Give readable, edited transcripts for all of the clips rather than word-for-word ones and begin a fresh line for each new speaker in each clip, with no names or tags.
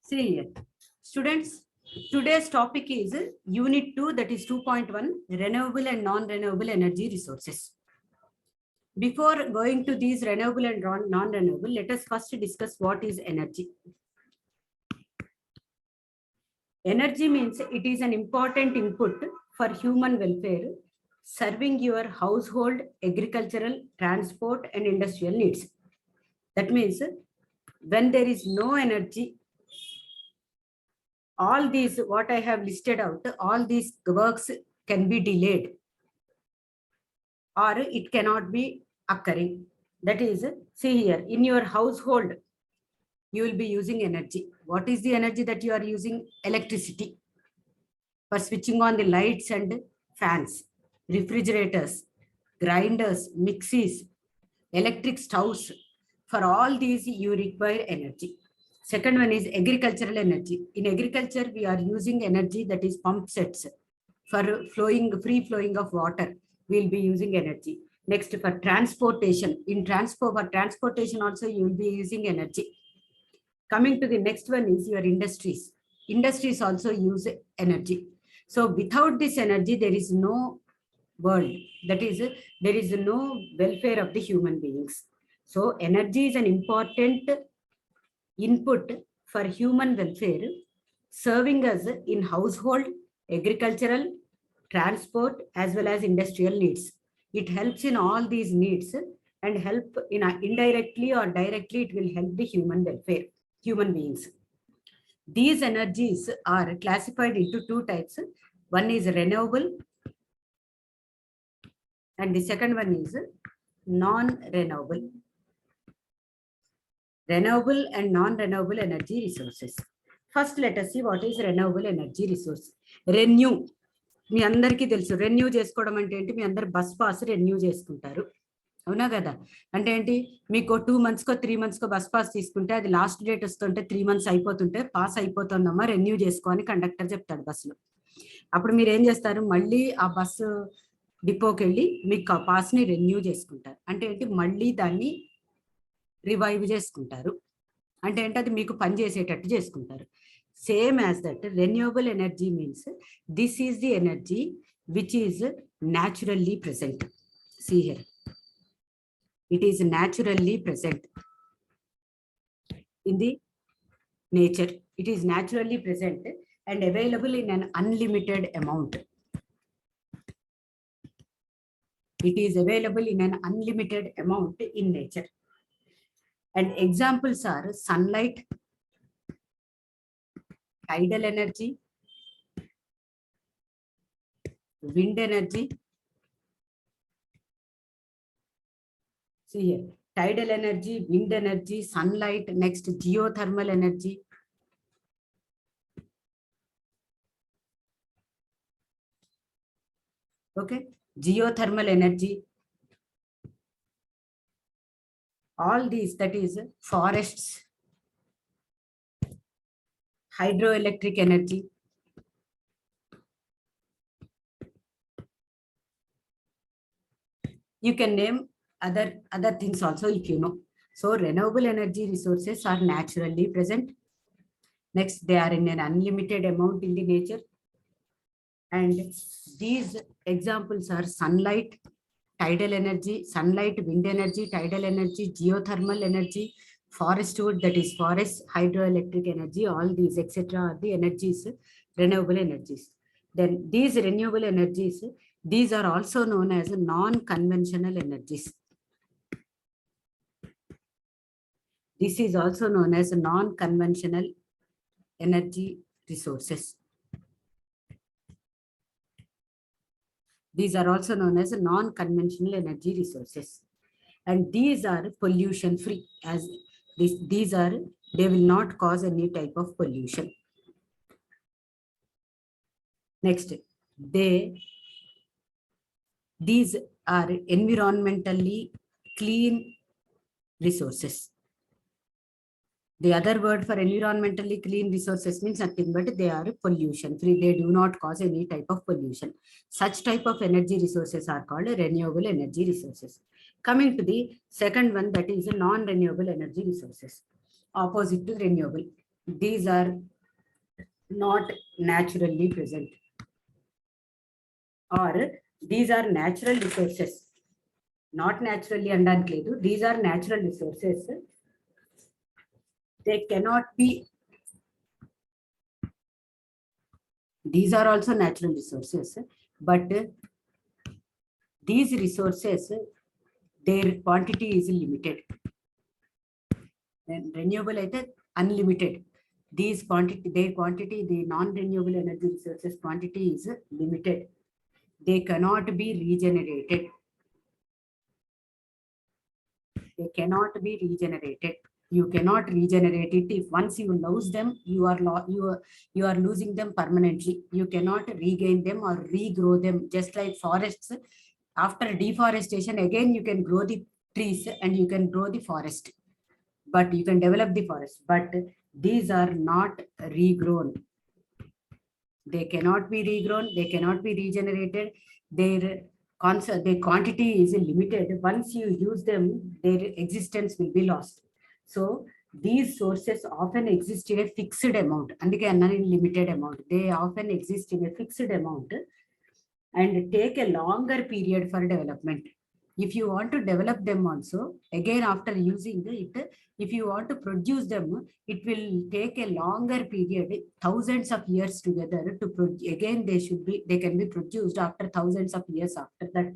See here. Students, today's topic is Unit 2, that is 2.1, Renewable and Non-Renewable Energy Resources. Before going to these renewable and non-renewable, let us first discuss what is energy. Energy means it is an important input for human welfare, serving your household, agricultural, transport, and industrial needs. That means when there is no energy, all these, what I have listed out, all these works can be delayed or it cannot be occurring. That is, see here, in your household, you will be using energy. What is the energy that you are using? Electricity. For switching on the lights and fans, refrigerators, grinders, mixies, electric stoves. For all these, you require energy. Second one is agricultural energy. In agriculture, we are using energy, that is pump sets. For free flowing of water, we will be using energy. Next, for transportation. For transportation also, you will be using energy. Coming to the next one is your industries. Industries also use energy. So without this energy, there is no world. That is, there is no welfare of the human beings. So energy is an important input for human welfare, serving us in household, agricultural, transport, as well as industrial needs. It helps in all these needs and help in indirectly or directly, it will help the human welfare, human beings. These energies are classified into two types. One is renewable and the second one is non-renewable. Renewable and non-renewable energy resources. First, let us see what is renewable energy resource. Renew. మీ అందరికీ తెలుసు renew చేసుకోవడం అంటే ఏంటి? మీ అందరు bus pass renew చేసుకుంటారు, అవునా కదా? అంటే ఏంటి, మీకు 2 months 3 months బస్ పాస్ తీసుకుంటే అది లాస్ట్ డేట్ వస్తుంటే 3 months అయిపోతుంటే పాస్ అయిపోతుందమ్మా రెన్యూ చేసుకో అని కండక్టర్ చెప్తాడు బస్సులో. అప్పుడు మీరు ఏం చేస్తారు? మళ్ళీ ఆ బస్సు డిపోకి వెళ్ళి మీకు ఆ పాస్ని రెన్యూ చేసుకుంటారు. అంటే ఏంటి, మళ్ళీ దాన్ని రివైవ్ చేసుకుంటారు. అంటే ఏంటి, అది మీకు పని చేసేటట్టు చేసుకుంటారు. Same as that, renewable energy means this is the energy which is naturally present. See here, it is naturally present in the nature. It is naturally present and available in an unlimited amount. It is available in an unlimited amount in nature. And examples are sunlight, tidal energy, wind energy. See here, tidal energy, wind energy, sunlight. Next, geothermal energy. Okay, geothermal energy. All these, that is forests, hydroelectric energy. You can name other things also if you know. So renewable energy resources are naturally present. Next, they are in an unlimited amount in the nature. And these examples are sunlight, tidal energy, sunlight, wind energy, tidal energy, geothermal energy, forest wood, that is forest, hydroelectric energy. All these etc. are the energies, renewable energies. Then these renewable energies, these are also known as non-conventional energies. This is also known as non-conventional energy resources. These are also known as non-conventional energy resources. And these are pollution free, as these are, they will not cause any type of pollution. Next, these are environmentally clean resources. The other word for environmentally clean resources means nothing but they are pollution free. They do not cause any type of pollution. Such type of energy resources are called renewable energy resources. Coming to the second one, that is non-renewable energy resources, opposite to renewable. these are not naturally present, or these are natural resources. Not naturally andanట్లేదు, these are natural resources. They cannot be, these are also natural resources, but these resources, their quantity is limited. Then renewable అయితే unlimited. These quantity, their quantity, the non-renewable energy resources quantity is limited. They cannot be regenerated. They cannot be regenerated. You cannot regenerate it. If once you lose them, you are losing them permanently. You cannot regain them or regrow them. Just like forests, after deforestation, again you can grow the trees and you can grow the forest, but you can develop the forest. But these are not regrown. They cannot be regrown. They cannot be regenerated. Their quantity is limited. Once you use them, their existence will be lost. So these sources often exist in a fixed amount, and again unlimited amount. They often exist in a fixed amount and take a longer period for development. If you want to develop them also, again after using it, if you want to produce them, it will take a longer period, thousands of years together to again they can be produced after thousands of years after that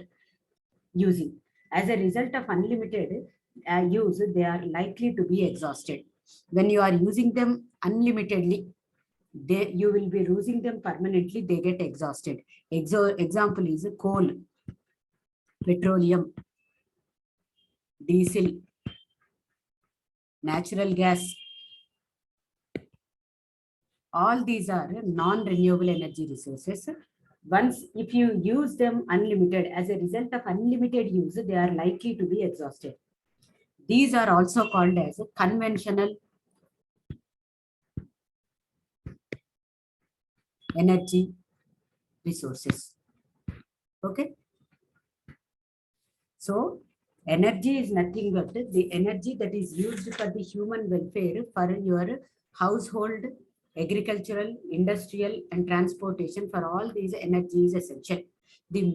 using. As a result of unlimited use, they are likely to be exhausted. When you are using them unlimitedly, you will be losing them permanently. They get exhausted. Example is coal, petroleum, diesel, natural gas. All these are non-renewable energy resources. Once, if you use them unlimited, as a result of unlimited use, they are likely to be exhausted. These are also called as conventional energy resources. Okay. So energy is nothing but the energy that is used for the human welfare, for your household, agricultural, industrial, and transportation. For all these, energy is essential. The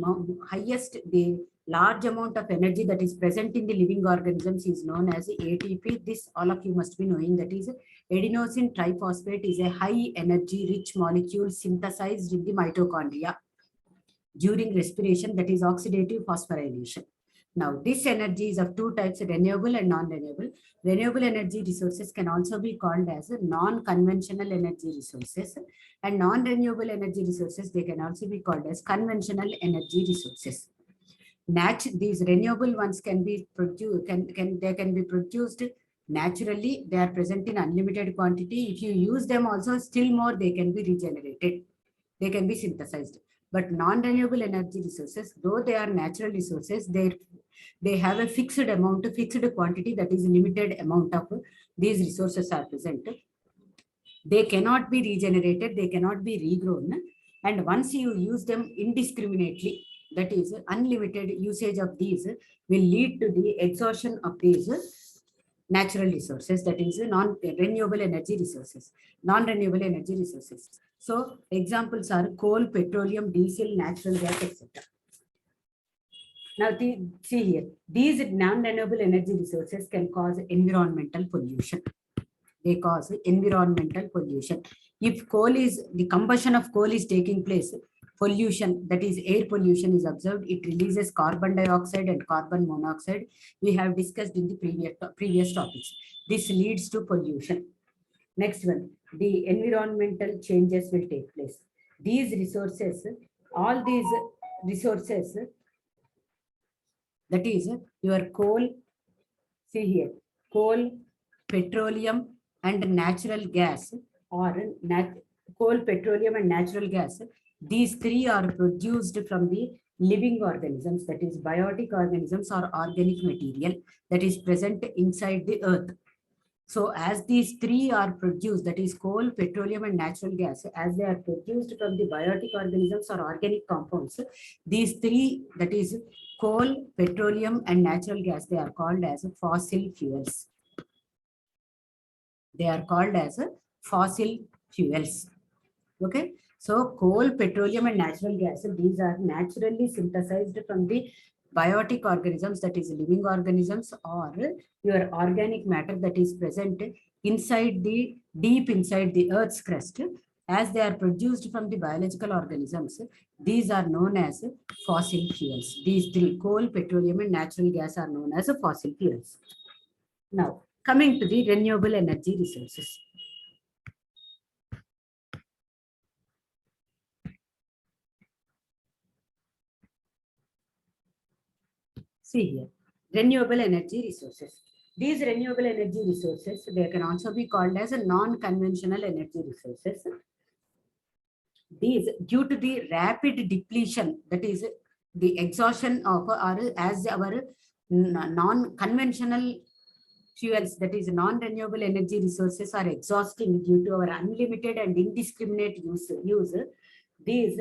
large amount of energy that is present in the living organisms is known as ATP. This all of you must be knowing. That is, adenosine triphosphate is a high energy rich molecule synthesized in the mitochondria during respiration, that is oxidative phosphorylation. Now, this energy is of two types, renewable and non-renewable. Renewable energy resources can also be called as non-conventional energy resources, and non-renewable energy resources, they can also be called as conventional energy resources. These renewable ones can be produced, they can be produced naturally. They are present in unlimited quantity. If you use them also, still more, they can be regenerated. They can be synthesized. But non-renewable energy resources, though they are natural resources, they have a fixed amount, fixed quantity, that is limited amount of these resources are present. They cannot be regenerated, they cannot be regrown. And once you use them indiscriminately, that is unlimited usage of these, will lead to the exhaustion of these natural resources, that is non-renewable energy resources, non-renewable energy resources. So examples are coal, petroleum, diesel, natural gas, etc. Now, see here, these non-renewable energy resources can cause environmental pollution. They cause environmental pollution. If the combustion of coal is taking place, pollution, that is air pollution, is observed. It releases carbon dioxide and carbon monoxide. We have discussed in the previous topics. This leads to pollution. Next one, the environmental changes will take place. These resources, all these resources, that is your coal, see here, coal, petroleum, and natural gas, or coal, petroleum, and natural gas, these three are produced from the living organisms, that is biotic organisms or organic material that is present inside the earth. So as these three are produced, that is coal, petroleum, and natural gas, as they are produced from the biotic organisms or organic compounds, these three, that is coal, petroleum, and natural gas, they are called as fossil fuels. They are called as fossil fuels. Okay, so coal, petroleum, and natural gas, these are naturally synthesized from the biotic organisms, that is living organisms, or your organic matter that is present inside the deep inside the earth's crust. As they are produced from the biological organisms, these are known as fossil fuels. These three, coal, petroleum, and natural gas, are known as fossil fuels. Now, coming to the renewable energy resources. See here, renewable energy resources. These renewable energy resources, they can also be called as a non-conventional energy resources. These, due to the rapid depletion, that is the exhaustion of our, as our non-conventional fuels, that is non-renewable energy resources, are exhausting due to our unlimited and indiscriminate use. These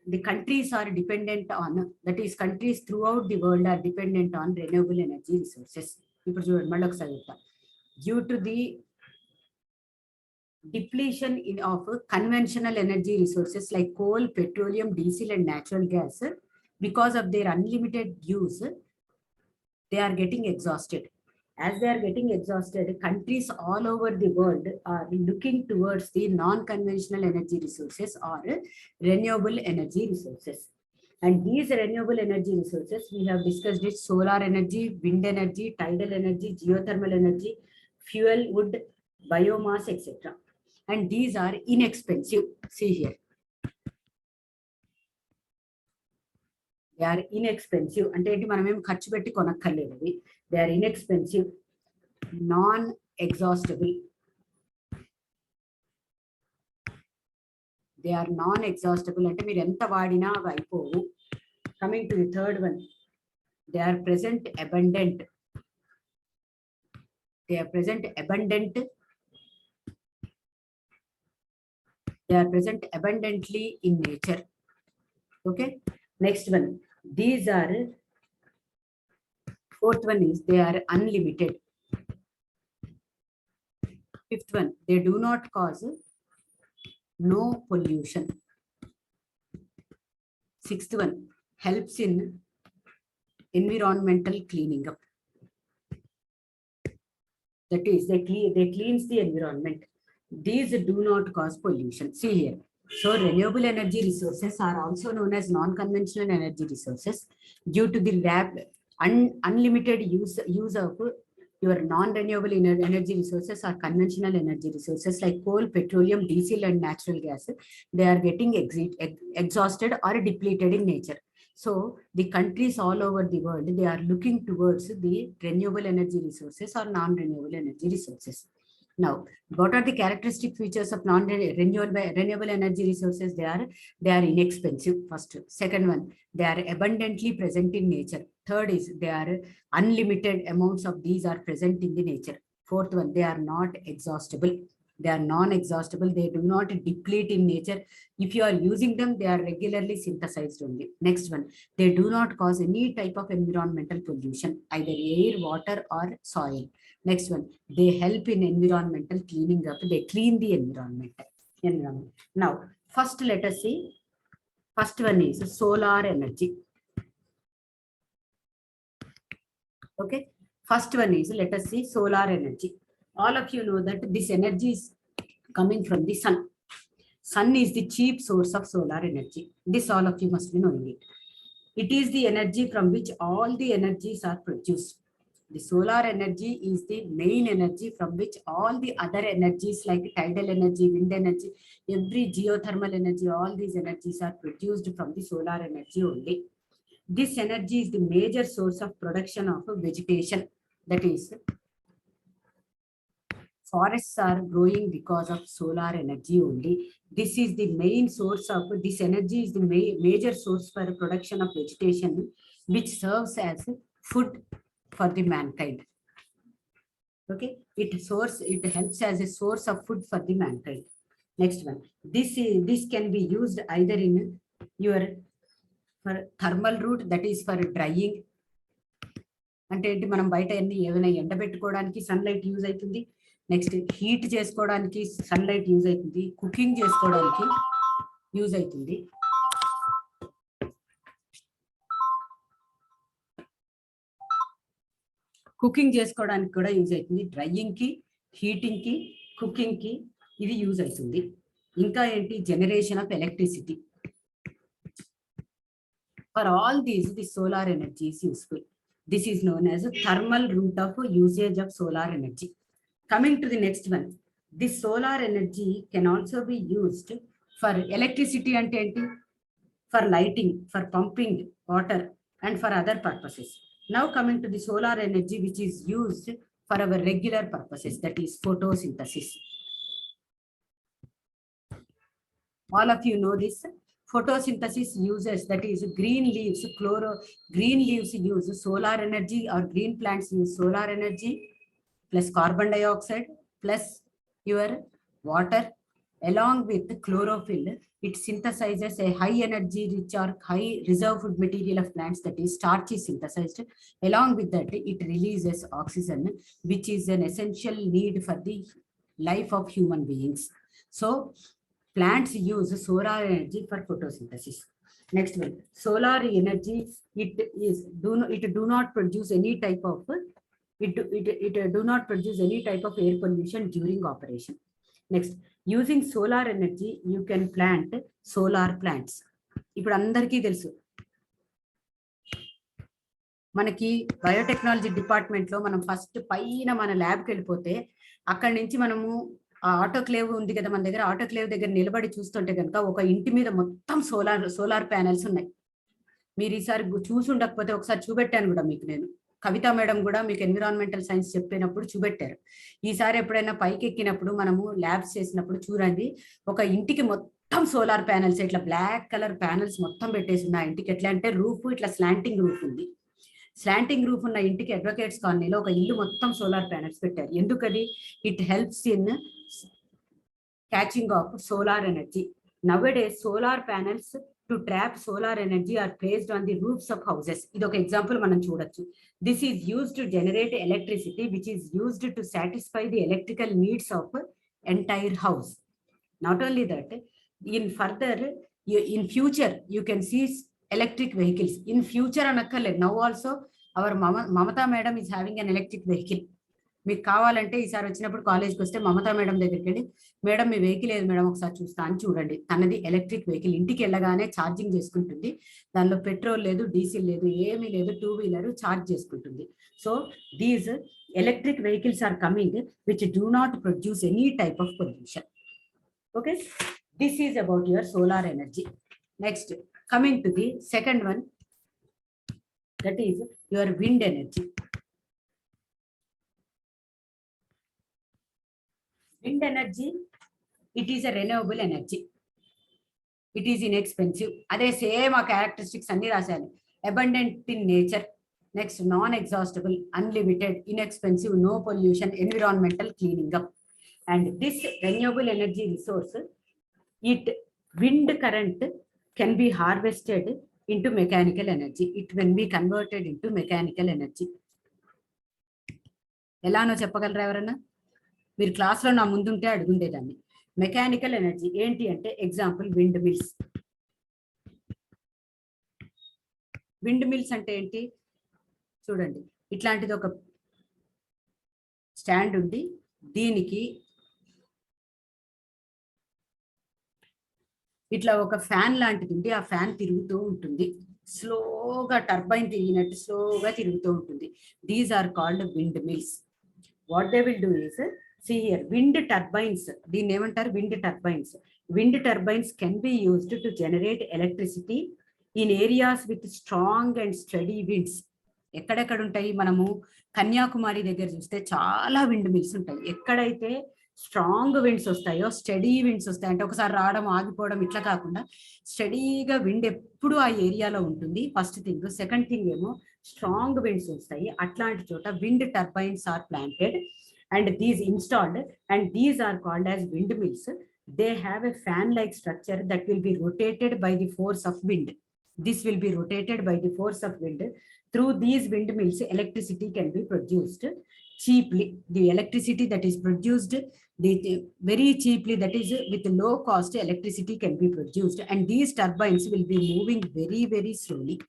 the countries are dependent on, that is countries throughout the world are dependent on renewable energy resources. Due to the depletion of conventional energy resources like coal, petroleum, diesel, and natural gas, because of their unlimited use, they are getting exhausted. As they are getting exhausted, countries all over the world are looking towards the non-conventional energy resources or renewable energy resources. And these renewable energy resources, we have discussed it: solar energy, wind energy, tidal energy, geothermal energy, fuel, wood, biomass, etc. And these are inexpensive. See here. They are inexpensive. అంటే ఏంటి, మనం ఏం ఖర్చు పెట్టి కొనక్కర్లేదు. They are inexpensive, non-exhaustible. They are non-exhaustible అంటే మీరు ఎంత వాడినా అవి అయిపోవు. Coming to the third one, they are present abundant. They are present abundant. They are present abundantly in nature. Okay. Next one, these are, fourth one is they are unlimited. Fifth one, they do not cause no pollution. Sixth one, helps in environmental cleaning up. That is, they cleans the environment. These do not cause pollution. See here. So renewable energy resources are also known as non-conventional energy resources due to the unlimited use of your non-renewable energy resources or conventional energy resources like coal, petroleum, diesel, and natural gas. They are getting exhausted or depleted in nature. So the countries all over the world, they are looking towards the renewable energy resources or non-renewable energy resources. Now, what are the characteristic features of renewable energy resources? They are inexpensive, first. Second one, they are abundantly present in nature. Third is, they are unlimited amounts of these are present in the nature. Fourth one, they are not exhaustible. They are non-exhaustible. They do not deplete in nature. If you are using them, they are regularly synthesized only. Next one, they do not cause any type of environmental pollution, either air, water, or soil. Next one, they help in environmental cleaning up. They clean the environment. Now, first let us see. First one is solar energy. Okay. First one is, let us see, solar energy. All of you know that this energy is coming from the sun. Sun is the cheap source of solar energy. This all of you must be knowing it. It is the energy from which all the energies are produced. The solar energy is the main energy from which all the other energies like tidal energy, wind energy, every geothermal energy, all these energies are produced from the solar energy only. This energy is the major source of production of vegetation. That is, forests are growing because of solar energy only. This is the main source of, this energy is the major source for production of vegetation, which serves as food for the mankind. Okay, it helps as a source of food for the mankind. Next one, this can be used either in your for thermal route, that is for drying. అంటే ఏంటి, మనం బయట ఏమైనా ఎండబెట్టుకోవడానికి sunlight use అవుతుంది. Next heat చేసుకోవడానికి sunlight use అవుతుంది, cooking చేసుకోవడానికి use అవుతుంది, కుకింగ్ చేసుకోవడానికి కూడా యూజ్ అవుతుంది, డ్రైయింగ్ కి, హీటింగ్ కి, కుకింగ్ కి ఇది యూజ్ అవుతుంది. ఇంకా ఏంటి, generation of electricity. For all these the solar energy is useful. This is known as a thermal route of usage of solar energy. Coming to the next one, this solar energy can also be used for electricity and for lighting, for pumping water and for other purposes. Now coming to the solar energy which is used for our regular purposes, that is photosynthesis. All of you know this. Photosynthesis uses, that is green leaves use solar energy, or green plants use solar energy plus carbon dioxide plus your water along with chlorophyll. It synthesizes a high energy rich or high reserve food material of plants, that is starch is synthesized. Along with that, it releases oxygen, which is an essential need for the life of human beings. So plants use solar energy for photosynthesis. Next one, solar energy, it do not produce any type of air pollution during operation. Next, using solar energy you can plant solar plants. ఇప్పుడు అందరికీ తెలుసు, మనకి biotechnology department లో మనం first పైన మన ల్యాబ్కి వెళ్ళిపోతే అక్కడి నుంచి మనము ఆ ఆటోక్లేవ్ ఉంది కదా మన దగ్గర, ఆటోక్లేవ్ దగ్గర నిలబడి చూస్తుంటే కనుక ఒక ఇంటి మీద మొత్తం సోలార్ ప్యానెల్స్ ఉన్నాయి. మీరు ఈసారి చూసి ఉండకపోతే ఒకసారి చూపెట్టాను కూడా మీకు, నేను కవిత మేడం కూడా మీకు ఎన్విరాన్మెంటల్ సైన్స్ చెప్పినప్పుడు చూపెట్టారు. ఈసారి ఎప్పుడైనా పైకి ఎక్కినప్పుడు మనము ల్యాబ్స్ చేసినప్పుడు చూడండి, ఒక ఇంటికి మొత్తం సోలార్ ప్యానెల్స్, ఇట్లా బ్లాక్ కలర్ ప్యానెల్స్ మొత్తం పెట్టేసి ఉన్నాయి. ఇంటికి ఎట్లా అంటే రూఫ్ ఇట్లా స్లాంటింగ్ రూఫ్ ఉంది. స్లాంటింగ్ రూఫ్ ఉన్న ఇంటికి అడ్వకేట్స్ కాలనీలో ఒక ఇల్లు మొత్తం సోలార్ ప్యానెల్స్ పెట్టారు. ఎందుకది? It helps in catching of solar energy. Nowadays, solar panels to trap solar energy are placed on the roofs of houses. ఇది ఒక ఎగ్జాంపుల్ మనం చూడొచ్చు. This is used to generate electricity which is used to satisfy the electrical needs of entire house. Not only that, in future you can see electric vehicles. In future అనక్కర్లేదు, now also our Mamata madam is having an electric vehicle. మీకు కావాలంటే ఈసారి వచ్చినప్పుడు కాలేజ్కి వస్తే Mamata madam దగ్గరికి వెళ్ళి, madam మీ vehicle ఏది madam ఒకసారి చూస్తా అని చూడండి. తనది ఎలక్ట్రిక్ వెహికల్. ఇంటికి వెళ్ళగానే ఛార్జింగ్ చేసుకుంటుంది. దానిలో పెట్రోల్ లేదు, డీజిల్ లేదు, ఏమీ లేదు, 2-వీలర్ ఛార్జ్ చేసుకుంటుంది. So these electric vehicles are coming which do not produce any type of pollution. Okay, this is about your solar energy. Next, coming to the second one, that is your wind energy. Wind energy, it is a renewable energy. It is inexpensive. అదే same ఆ characteristics అన్ని రాశాను. Abundant in nature, next non exhaustible, unlimited, inexpensive, no pollution, environmental cleaning up. And this renewable energy resource, wind current can be harvested into mechanical energy. It can be converted into mechanical energy. ఎలానో చెప్పగలరా ఎవరన్నా? మీరు క్లాస్లో నా ముందుంటే అడుగుండేదాన్ని. Mechanical energy ఏంటి అంటే, example wind mills. Wind mills అంటే ఏంటి చూడండి, ఇట్లాంటిది ఒక స్టాండ్ ఉంది, దీనికి ఇట్లా ఒక ఫ్యాన్ లాంటిది ఉంది. ఆ ఫ్యాన్ తిరుగుతూ ఉంటుంది, స్లోగా టర్బైన్ తిరిగినట్టు స్లోగా తిరుగుతూ ఉంటుంది. These are called wind mills. What they will do is, see here, wind turbines, దీన్ని ఏమంటారు? Wind turbines. Wind turbines can be used to generate electricity in areas with strong and steady winds. ఎక్కడెక్కడ ఉంటాయి? మనము కన్యాకుమారి దగ్గర చూస్తే చాలా wind mills ఉంటాయి. ఎక్కడైతే స్ట్రాంగ్ విండ్స్ వస్తాయో, స్టడీ విండ్స్ వస్తాయి, అంటే ఒకసారి రావడం ఆగిపోవడం ఇట్లా కాకుండా స్టడీగా విండ్ ఎప్పుడు ఆ ఏరియాలో ఉంటుంది. First thing. సెకండ్ థింగ్ ఏమో స్ట్రాంగ్ విండ్స్ వస్తాయి. అట్లాంటి చోట wind turbines are planted and these installed, and these are called as windmills. They have a fan-like structure that will be rotated by the force of wind. This will be rotated by the force of wind. Through these windmills, electricity can be produced. cheaply. The electricity that is produced very cheaply, that is with low cost electricity can be produced, and these turbines will be moving very, very slowly.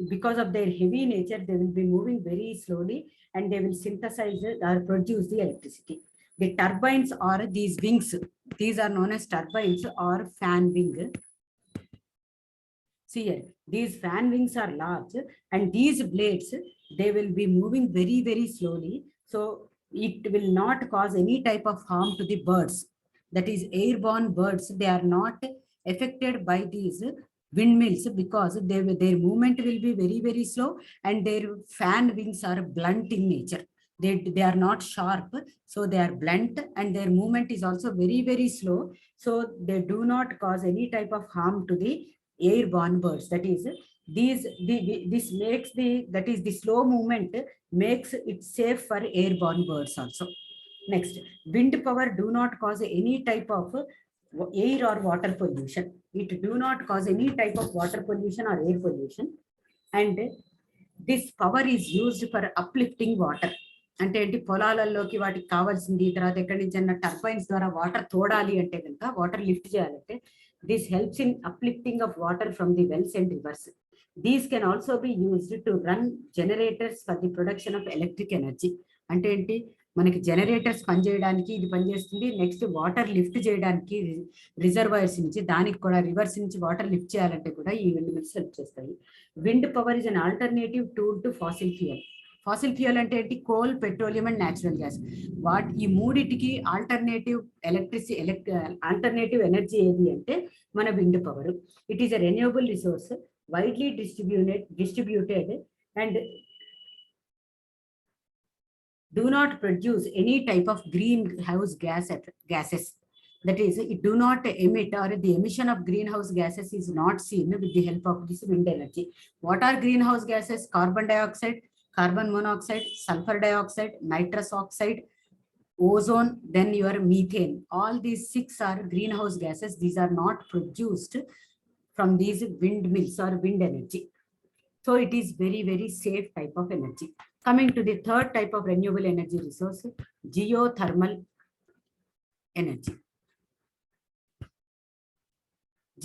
Because of their heavy nature, they will be moving very slowly, and they will synthesize or produce the electricity. The turbines are these wings. These are known as turbines or fan wing. See here, these fan wings are large, and these blades, they will be moving very, very slowly. So it will not cause any type of harm to the birds. That is, airborne birds, they are not affected by these windmills, because their movement will be very, very slow, and their fan wings are blunt in nature. They are not sharp, so they are blunt, and their movement is also very, very slow. So they do not cause any type of harm to the airborne birds. That is, this makes the slow movement makes it safe for airborne birds also. Next, wind power do not cause any type of air or water pollution. It do not cause any type of water pollution or air pollution, and this power is used for uplifting water. అంటే ఏంటి, పొలాలలోకి వాటికి కావాల్సింది, తర్వాత ఎక్కడి నుంచి అన్న turbines ద్వారా water తోడాలి అంటే కనుక, వాటర్ లిఫ్ట్ చేయాలంటే, this helps in uplifting of water from the wells and rivers. These can also be used to run generators for the production of electric energy. అంటే ఏంటి, మనకి జనరేటర్స్ పనిచేయడానికి ఇది పనిచేస్తుంది. నెక్స్ట్, వాటర్ లిఫ్ట్ చేయడానికి reservoirs నుంచి, దానికి కూడా రివర్స్ నుంచి వాటర్ లిఫ్ట్ చేయాలంటే కూడా ఈ విండ్ మిల్స్ హెల్ప్ చేస్తాయి. Wind power is an alternative tool to fossil fuel. Fossil fuel అంటే ఏంటి, coal, petroleum and natural gas. ఈ మూడిటికి ఆల్టర్నేటివ్ ఆల్టర్నేటివ్ ఎనర్జీ ఏది అంటే మన wind power. It is a renewable resource, widely distributed and do not produce any type of greenhouse gases. That is, it do not emit, or the emission of greenhouse gases is not seen with the help of this wind energy. What are greenhouse gases? Carbon dioxide, carbon monoxide, sulfur dioxide, nitrous oxide, ozone, then your methane. All these 6 are greenhouse gases. These are not produced from these windmills or wind energy. So it is very, very safe type of energy. Coming to the third type of renewable energy resource, geothermal energy.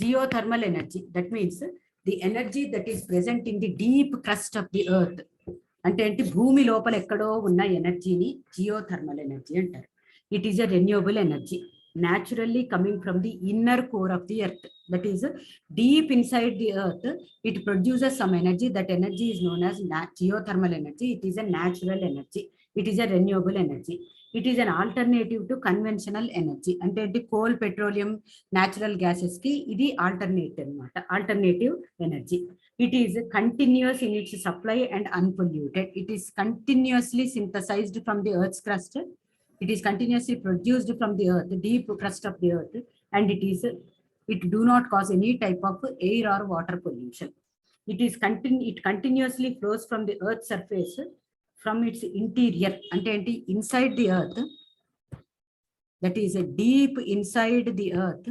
Geothermal energy, that means the energy that is present in the deep crust of the earth. అంటే ఏంటి, భూమి లోపల ఎక్కడో ఉన్న ఎనర్జీని geothermal energy అంటారు. It is a renewable energy, naturally coming from the inner core of the earth. That is, deep inside the earth, it produces some energy. That energy is known as geothermal energy. It is a natural energy. It is a renewable energy. It is an alternative to conventional energy. అంటే coal, petroleum, natural gases కి ఇది alternative అన్నమాట, alternative energy. It is continuous in its supply and unpolluted. It is continuously synthesized from the earth's crust. It is continuously produced from the earth, deep crust of the earth, and it do not cause any type of air or water pollution. It continuously flows from the earth's surface, from its interior, ante inside the earth. That is deep inside the earth,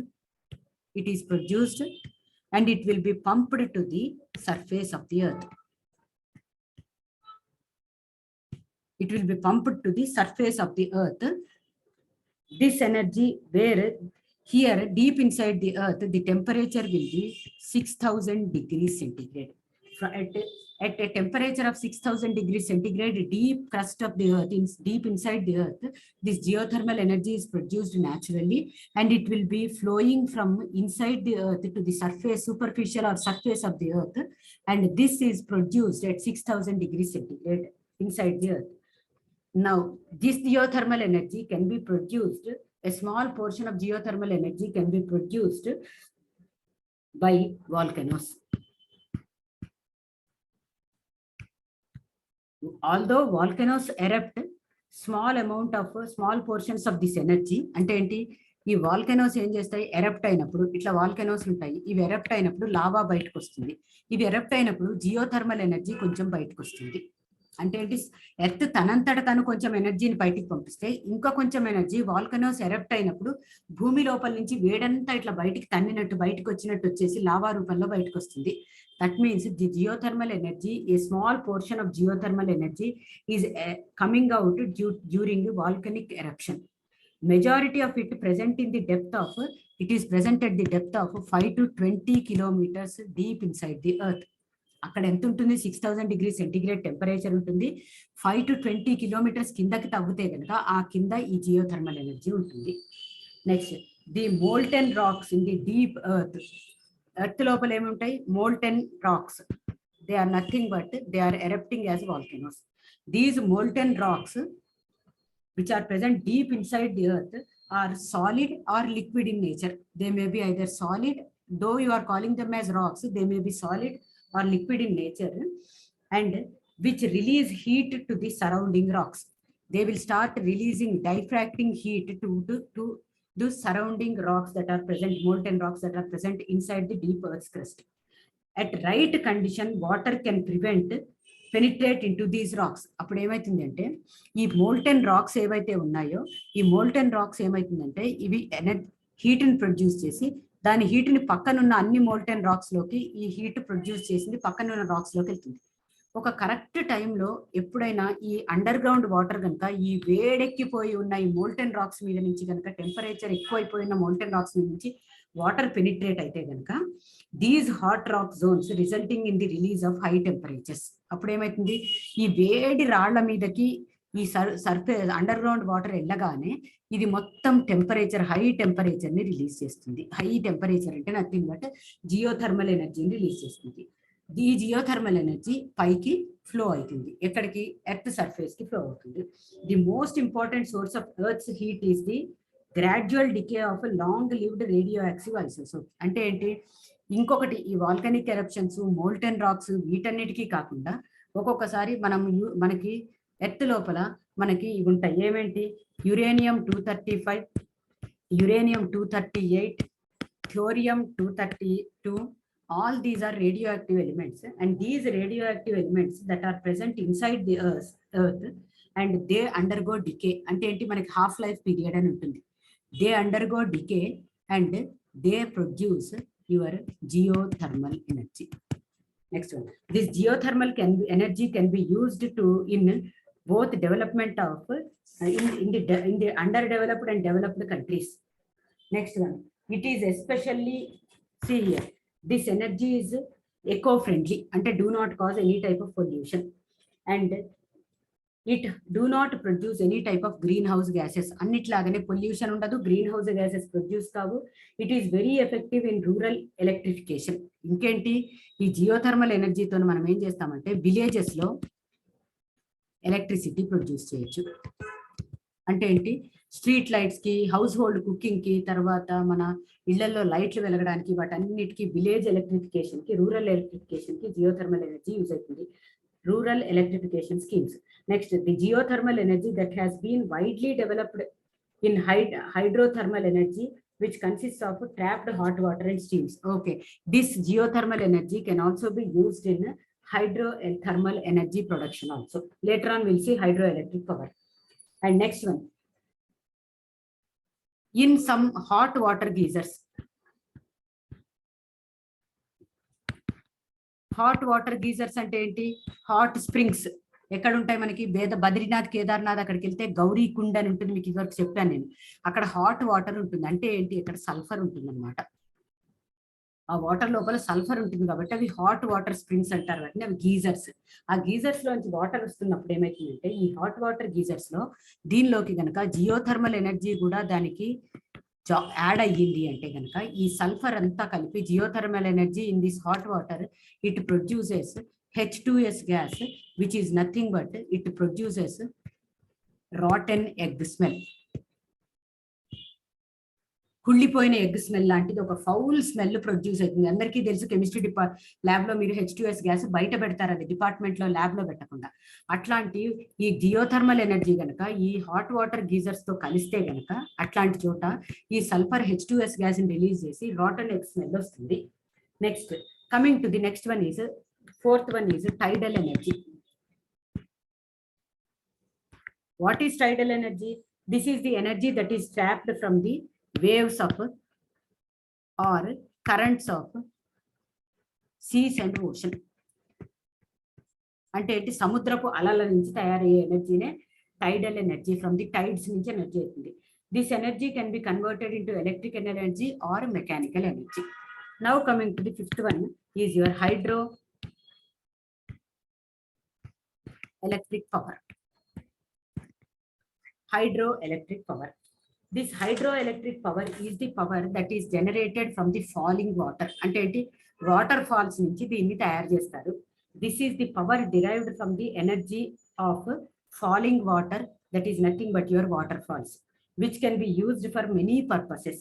it is produced, and it will be pumped to the surface of the earth. It will be pumped to the surface of the earth. This energy, where here deep inside the earth, the temperature will be 6,000 degrees centigrade. At a temperature of 6,000 degrees centigrade, deep crust of the earth, deep inside the earth, this geothermal energy is produced naturally, and it will be flowing from inside the earth to the surface, superficial or surface of the earth, and this is produced at 6,000 degrees centigrade inside the earth. Now, this geothermal energy can be produced, a small portion of geothermal energy can be produced by volcanoes. Although volcanoes erupt small portions of this energy, అంటే ఏంటి, ఈ volcanoes ఏం చేస్తాయి, erupt అయినప్పుడు ఇట్లా volcanoes ఉంటాయి, ఇవి erupt అయినప్పుడు లావా బయటకు వస్తుంది. ఇవి ఎరప్ట్ అయినప్పుడు జియోథర్మల్ ఎనర్జీ కొంచెం బయటకు వస్తుంది. అంటే ఏంటి, ఎర్త్ తనంతట తను కొంచెం ఎనర్జీని బయటికి పంపిస్తే, ఇంకా కొంచెం ఎనర్జీ వాల్కనోస్ ఎరప్ట్ అయినప్పుడు భూమి లోపల నుంచి వేడంతా ఇట్లా బయటికి తన్నినట్టు బయటకు వచ్చినట్టు వచ్చేసి లావా రూపంలో బయటకు వస్తుంది. That means the geothermal energy, a small portion of geothermal energy is coming out during volcanic eruption. Majority of it present in the depth of, it is present at the depth of 5 to 20 kilometers deep inside the earth. అక్కడ ఎంత ఉంటుంది 6000 degrees centigrade temperature ఉంటుంది. 5 to 20 kilometers కిందకి తగ్గితే కనుక ఆ కింద ఈ జియోథర్మల్ ఎనర్జీ ఉంటుంది. Next the molten rocks in the deep earth లోపల ఏముంటాయి? Molten rocks. They are nothing but they are erupting as volcanoes. These molten rocks which are present deep inside the earth are solid or liquid in nature. They may be either solid, though you are calling them as rocks, they may be solid or liquid in nature, and which release heat to the surrounding rocks. They will start releasing diffracting heat to the surrounding rocks that are present, molten rocks that are present inside the deep earth's crust. At right condition, water can penetrate into these rocks. అప్పుడు ఏమైతుందంటే ఈ molten racks ఏవైతే ఉన్నాయో ఈ molten racks ఏమైతుందంటే ఇవి హీట్ని produce చేసి దాని హీట్ని పక్కనున్న అన్ని మోల్టెన్ రాక్స్ లోకి ఈ హీట్ ప్రొడ్యూస్ చేసింది పక్కనున్న రాక్స్ లోకి వెళ్తుంది. ఒక కరెక్ట్ టైంలో ఎప్పుడైనా ఈ అండర్ గ్రౌండ్ వాటర్ కనుక ఈ వేడెక్కిపోయి ఉన్న ఈ మోల్టెన్ రాక్స్ మీద నుంచి కనుక టెంపరేచర్ ఎక్కువైపోయిన మోల్టెన్ రాక్స్ నుంచి వాటర్ పెనిట్రేట్ అయితే కనుక these hot rock zones resulting in the release of high temperatures. అప్పుడు ఏమైతుంది? ఈ వేడి రాళ్ల మీదకి ఈ సర్ఫేస్ అండర్ గ్రౌండ్ వాటర్ వెళ్ళగానే ఇది మొత్తం టెంపరేచర్, హై టెంపరేచర్ ని రిలీజ్ చేస్తుంది. హై టెంపరేచర్ అంటే నథింగ్ బట్ జియోథర్మల్ ఎనర్జీని రిలీజ్ చేస్తుంది. ఈ జియోథర్మల్ ఎనర్జీ పైకి ఫ్లో అవుతుంది. ఎక్కడికి? ఎర్త్ సర్ఫేస్ కి ఫ్లో అవుతుంది. The most important source of earth's heat is the gradual decay of long lived radioactive isotope. అంటే ఏంటి? ఇంకొకటి, ఈ వాల్కనిక్ ఎరప్షన్స్, మోల్టెన్ రాక్స్ వీటన్నిటికీ కాకుండా ఒక్కొక్కసారి మనకి ఎర్త్ లోపల మనకి ఇవి ఉంటాయి. ఏమేంటి? Uranium 235, uranium 238, thorium 232. All these are radioactive elements, and these radioactive elements that are present inside the earth and they undergo decay. అంటే ఏంటి? మనకి హాఫ్ లైఫ్ పీరియడ్ అని ఉంటుంది. They undergo decay and they produce your geothermal energy. Next one, this geothermal energy can be used to in both development of in the underdeveloped and developed countries. Next one, it is especially, see here, this energy is eco-friendly and do not cause any type of pollution, and it do not produce any type of greenhouse gases. అన్నిట్లాగానే pollution ఉండదు, greenhouse gases produce కావు. It is very effective in rural electrification. ఇంకేంటి? ఈ geothermal ఎనర్జీతో మనం ఏం చేస్తామంటే villages లో ఎలక్ట్రిసిటీ ప్రొడ్యూస్ చేయొచ్చు. అంటే ఏంటి? స్ట్రీట్ లైట్స్ కి, హౌస్ హోల్డ్ కుకింగ్ కి, తర్వాత మన ఇళ్లలో లైట్లు వెలగడానికి, వాటన్నిటికీ విలేజ్ ఎలక్ట్రిఫికేషన్ కి, రూరల్ ఎలక్ట్రిఫికేషన్ కి జియోథర్మల్ ఎనర్జీ యూజ్ అవుతుంది. Rural electrification schemes. Next, the geothermal energy that has been widely developed in hydrothermal energy, which consists of trapped hot water and steams. Okay, this geothermal energy can also be used in hydrothermal energy production also. Later on we'll see hydroelectric power. And next one, in some hot water geysers, hot water geysers అంటే ఏంటి? Hot springs ఎక్కడ ఉంటాయి మనకి? బద్రీనాథ్, కేదార్నాథ్ అక్కడికి వెళ్తే గౌరీ కుండ్ అని ఉంటుంది. మీకు ఇదివరకు చెప్పాను నేను. అక్కడ హాట్ వాటర్ ఉంటుంది. అంటే ఏంటి? అక్కడ సల్ఫర్ ఉంటుంది అనమాట. ఆ వాటర్ లోపల సల్ఫర్ ఉంటుంది కాబట్టి అవి హాట్ వాటర్ స్ప్రింగ్స్ అంటారు. వాటిని అవి గీజర్స్. ఆ గీజర్స్ లోంచి వాటర్ వస్తున్నప్పుడు ఏమైతుందంటే ఈ హాట్ వాటర్ గీజర్స్ లో దీనిలోకి కనుక జియోథర్మల్ ఎనర్జీ కూడా దానికి యాడ్ అయ్యింది అంటే కనుక ఈ సల్ఫర్ అంతా కలిపి geothermal energy in this hot water it produces H2S gas, which is nothing but it produces rotten egg smell. కుళ్ళిపోయిన ఎగ్ స్మెల్ లాంటిది ఒక ఫౌల్ స్మెల్ ప్రొడ్యూస్ అవుతుంది. అందరికీ తెలుసు, కెమిస్ట్రీ ల్యాబ్ లో మీరు H2S గ్యాస్ బయట పెడతారు, అది డిపార్ట్మెంట్ లో ల్యాబ్ లో పెట్టకుండా. అట్లాంటి ఈ జియోథర్మల్ ఎనర్జీ కనుక ఈ హాట్ వాటర్ గీజర్స్ తో కలిస్తే కనుక అట్లాంటి చోట ఈ సల్ఫర్ H2S గ్యాస్ ని రిలీజ్ చేసి రాటన్ ఎగ్ స్మెల్ వస్తుంది. Next, coming to the next one is, fourth one is tidal energy. What is tidal energy? This is the energy that is trapped from the waves of or currents of seas and ocean. అంటే ఏంటి, సముద్రపు అలల నుంచి తయారయ్యే ఎనర్జీనే tidal energy. From the tides నుంచి energy అవుతుంది. This energy can be converted into electrical energy or mechanical energy. Now coming to the fifth one is your hydro electric power. Hydroelectric power. This hydroelectric power is the power that is generated from the falling water. అంటే ఏంటి, water falls నుంచి దీన్ని తయారు చేస్తారు. This is the power derived from the energy of falling water, that is nothing but your waterfalls, which can be used for many purposes.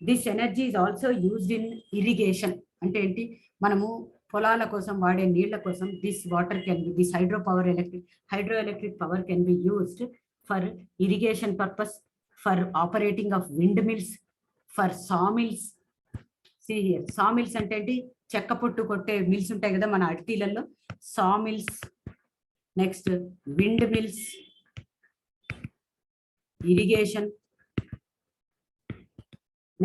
This energy is also used in irrigation. అంటే ఏంటి, మనము పొలాల కోసం వాడే నీళ్ల కోసం this water can be, this hydroelectric power can be used for irrigation purpose, for operating of windmills, for sawmills. See here, sawmills అంటే ఏంటి, చెక్క పొట్టు కొట్టే మిల్స్ ఉంటాయి కదా మన అరటిలలో, sawmills. Next wind mills, irrigation.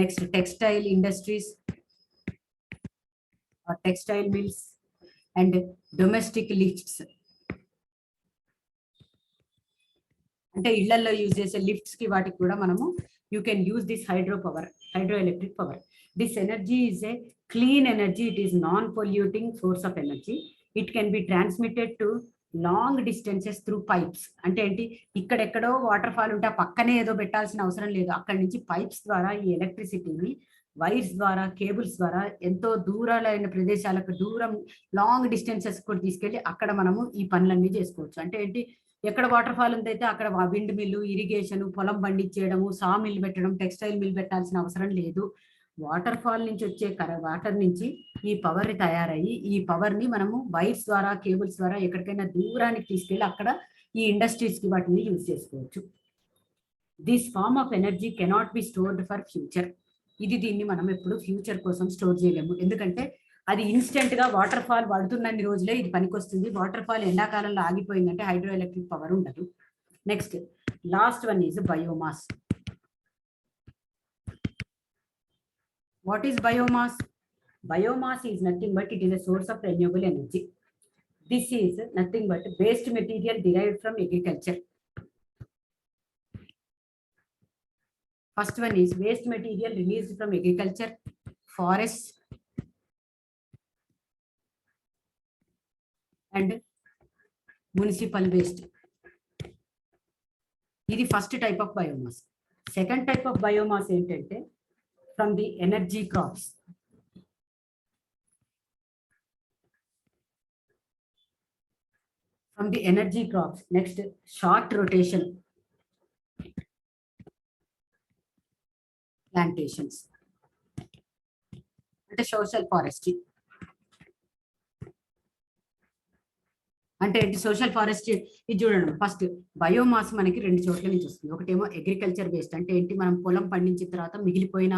Next textile industries, textile mills, and domestic lifts. అంటే ఇళ్లలో యూజ్ చేసే లిఫ్ట్స్ కి వాటికి కూడా మనము you can use this hydroelectric power. This energy is a clean energy. It is non-polluting source of energy. It can be transmitted to long distances through pipes. అంటే ఏంటి, ఇక్కడెక్కడో water fall ఉంటే పక్కనే ఏదో పెట్టాల్సిన అవసరం లేదు. అక్కడి నుంచి పైప్స్ ద్వారా ఈ ఎలక్ట్రిసిటీని వైర్స్ ద్వారా, కేబుల్స్ ద్వారా ఎంతో దూరాలైన ప్రదేశాలకు, లాంగ్ డిస్టెన్సెస్ కూడా తీసుకెళ్ళి అక్కడ మనము ఈ పనులన్నీ చేసుకోవచ్చు. అంటే ఏంటి, ఎక్కడ వాటర్ ఫాల్ ఉందైతే అక్కడ విండ్ మిల్లు, ఇరిగేషన్, పొలం పండించేయడము, సా మిల్ పెట్టడం, టెక్స్టైల్ మిల్ పెట్టాల్సిన అవసరం లేదు. వాటర్ ఫాల్ నుంచి వచ్చే వాటర్ నుంచి ఈ పవర్ తయారయ్యి ఈ పవర్ ని మనము వైర్స్ ద్వారా, కేబుల్స్ ద్వారా ఎక్కడికైనా దూరానికి తీసుకెళ్ళి అక్కడ ఈ ఇండస్ట్రీస్ కి వాటిని యూజ్ చేసుకోవచ్చు. This form of energy cannot be stored for future. దీన్ని మనం ఎప్పుడు ఫ్యూచర్ కోసం స్టోర్ చేయలేము. ఎందుకంటే అది ఇన్స్టెంట్ గా వాటర్ ఫాల్ పడుతున్నన్ని రోజులే ఇది పనికొస్తుంది. వాటర్ ఫాల్ ఎండాకాలంలో ఆగిపోయిందంటే హైడ్రోఎలక్ట్రిక్ పవర్ ఉండదు. Next last one is biomass. What is biomass? Biomass is nothing but it is a source of renewable energy. This is nothing but waste material derived from agriculture. First one is waste material released from agriculture, forests, and municipal waste. This is first type of biomass. Second type of biomass ఏంటంటే from the energy crops. From the energy crops. Next, short rotation plantations. అంటే social forestry. అంటే ఏంటి social forestry? ఇది చూడండి, first biomass మనకి రెండు చోట్ల నుంచి వస్తుంది. ఒకటేమో అగ్రికల్చర్ వేస్ట్, అంటే ఏంటి, మనం పొలం పండించిన తర్వాత మిగిలిపోయిన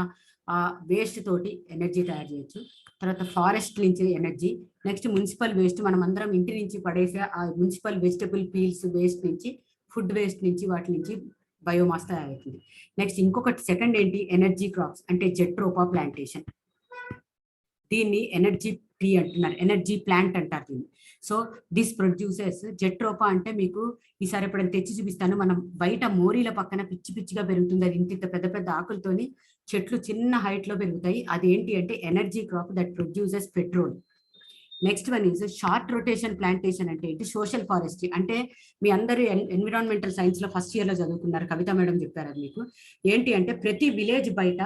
ఆ వేస్ట్ తోటి ఎనర్జీ తయారు చేయొచ్చు. తర్వాత ఫారెస్ట్ నుంచి ఎనర్జీ. నెక్స్ట్ మున్సిపల్ వేస్ట్, మనం అందరం ఇంటి నుంచి పడేసే ఆ మున్సిపల్ వెజిటబుల్ పీల్స్ వేస్ట్ నుంచి, ఫుడ్ వేస్ట్ నుంచి, వాటి నుంచి బయోమాస్ తయారవుతుంది. నెక్స్ట్ ఇంకొకటి సెకండ్ ఏంటి, ఎనర్జీ క్రాప్స్, అంటే జెట్రోపా ప్లాంటేషన్. దీన్ని ఎనర్జీ ట్రీ అంటున్నారు, ఎనర్జీ ప్లాంట్ అంటారు దీన్ని. సో దిస్ ప్రొడ్యూసెస్ జెట్రోపా అంటే మీకు ఈసారి ఎప్పుడైనా తెచ్చి చూపిస్తాను. మనం బయట మోరీల పక్కన పిచ్చి పిచ్చిగా పెరుగుతుంది. అది ఇంత పెద్ద పెద్ద ఆకులతోని చెట్లు చిన్న హైట్ లో పెరుగుతాయి. అదేంటి అంటే energy crop that produces petrol. Next one is short rotation plantation. అంటే ఏంటి, సోషల్ ఫారెస్ట్రీ. అంటే మీ అందరూ ఎన్విరాన్మెంటల్ సైన్స్ లో ఫస్ట్ ఇయర్ లో చదువుకున్నారు, కవిత మేడం చెప్పారు అది మీకు. ఏంటి అంటే ప్రతి విలేజ్ బయట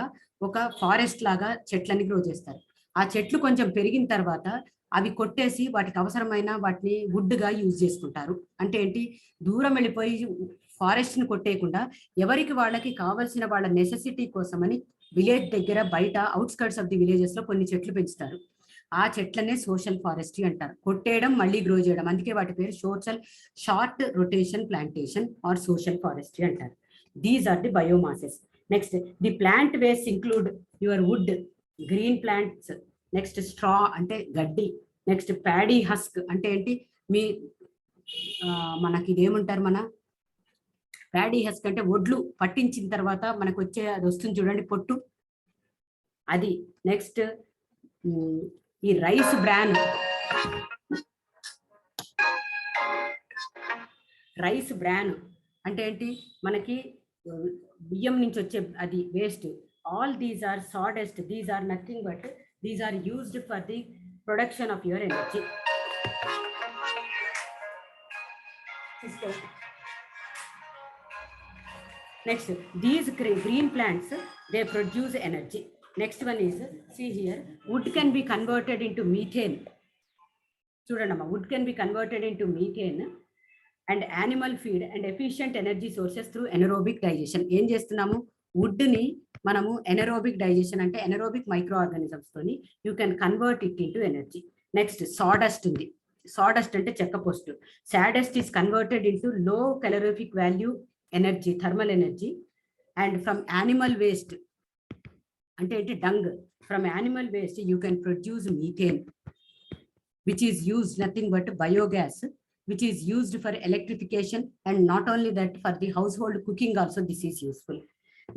ఒక ఫారెస్ట్ లాగా చెట్లని గ్రో చేస్తారు. ఆ చెట్లు కొంచెం పెరిగిన తర్వాత అవి కొట్టేసి వాటికి అవసరమైన వాటిని వుడ్ గా యూజ్ చేసుకుంటారు. అంటే ఏంటి, దూరం వెళ్ళిపోయి ఫారెస్ట్ ని కొట్టేయకుండా ఎవరికి వాళ్ళకి కావాల్సిన వాళ్ళ నెసెసిటీ కోసమని విలేజ్ దగ్గర బయట అవుట్స్కర్ట్స్ ఆఫ్ ది విలేజెస్ లో కొన్ని చెట్లు పెంచుతారు. ఆ చెట్లనే సోషల్ ఫారెస్ట్రీ అంటారు. కొట్టేయడం మళ్ళీ గ్రో చేయడం, అందుకే వాటి పేరు short rotation plantation or social forestry అంటారు. These are the biomasses. Next the plant waste include your wood, green plants, next straw అంటే గడ్డి, నెక్స్ట్ ప్యాడీ హస్క్ అంటే ఏంటి, మీ మనకి ఇదేమంటారు, మన ప్యాడీ హస్క్ అంటే ఒడ్లు పట్టించిన తర్వాత మనకు వచ్చే అది వస్తుంది చూడండి పొట్టు, అది. నెక్స్ట్ ఈ రైస్ బ్రాన్ అంటే ఏంటి, మనకి బియ్యం నుంచి వచ్చే అది waste. All these are sawdust. These are nothing but these are used for the production of your energy. Next, these green plants, they produce energy. Next one is, see here, wood can be converted into methane. Chudandamma, wood can be converted into methane and animal feed and efficient energy sources through anaerobic digestion. Em chestunnamo, wood ni manamu anaerobic digestion ante anaerobic microorganisms toni you can convert it into energy. Next, sawdust undi. Sawdust ante chekka postu. Sawdust is converted into low calorific value energy, thermal energy, and from animal waste ante enti dung. From animal waste you can produce methane, which is used nothing but biogas, which is used for electrification, and not only that, for the household cooking also this is useful.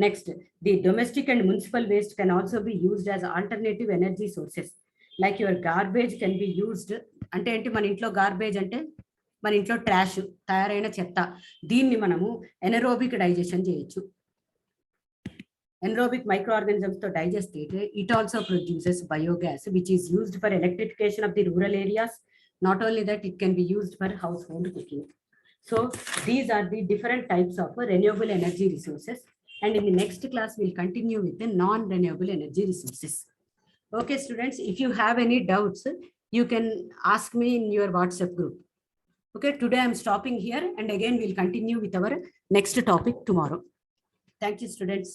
Next, the domestic and municipal waste can also be used as alternative energy sources. Like your garbage can be used, ante enti mana intlo garbage ante మన ఇంట్లో trash, తయారైన చెత్త, దీన్ని మనము anaerobic digestion చేయొచ్చు. Anaerobic microorganisms to digest it. It also produces biogas, which is used for electrification of the rural areas. Not only that, it can be used for household cooking. So these are the different types of renewable energy resources. And in the next class, we'll continue with the non-renewable energy resources. Okay, students, if you have any doubts, you can ask me in your WhatsApp group. Okay, today I'm stopping here, and again we'll continue with our next topic tomorrow. Thank you, students.